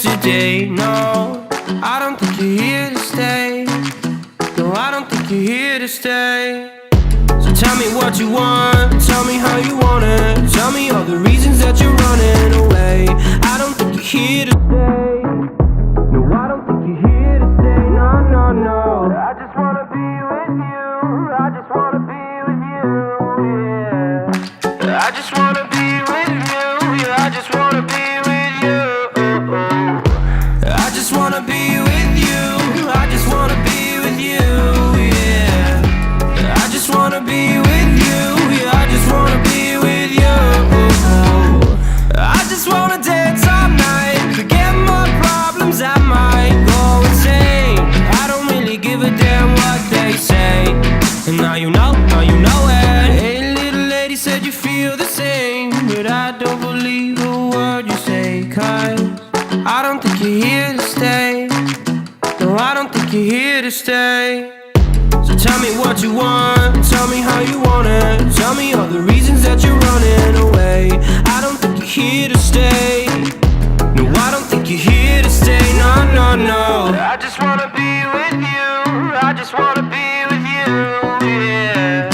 yesterday. No, I don't think you're here to stay. No, I don't think you're here to stay. So tell me what you want, tell me how you want it. Tell me all the reasons that you're running away. I don't think you're here to stay. No, I don't think you're here to stay. No, no, no. I just wanna be with you. I just wanna be with you, yeah. I just wanna be with you. Yeah, I just wanna be with you. I just wanna be with you. I just wanna be with you, yeah. I just wanna be with you. Yeah, I just wanna be with you. I just wanna dance all night, forget my problems, I might go insane. I don't really give a damn what they say. And now you know it. Hey, little lady, said you feel the same, but I don't believe a word you say. 'Cause I don't think you're here to stay. No, I don't think you're here to stay. So tell me what you want, tell me how you want it. Tell me all the reasons that you're running away. I don't think you're here to stay. No, I don't think you're here to stay. No, no, no. I just wanna be with you. I just wanna be with you, yeah.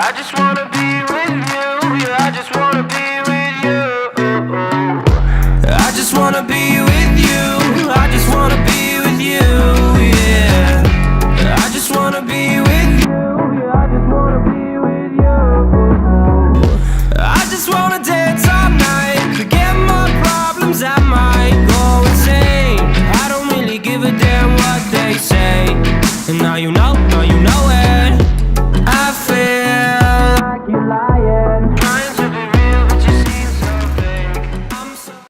I just wanna be with you. Yeah, I just wanna be with you. I just wanna be with you. I just wanna be with you, yeah. I just wanna be with you. Yeah, I just wanna be with you. I just wanna dance all night, forget my problems, I might go insane. I don't really give a damn what they say. And now you know it.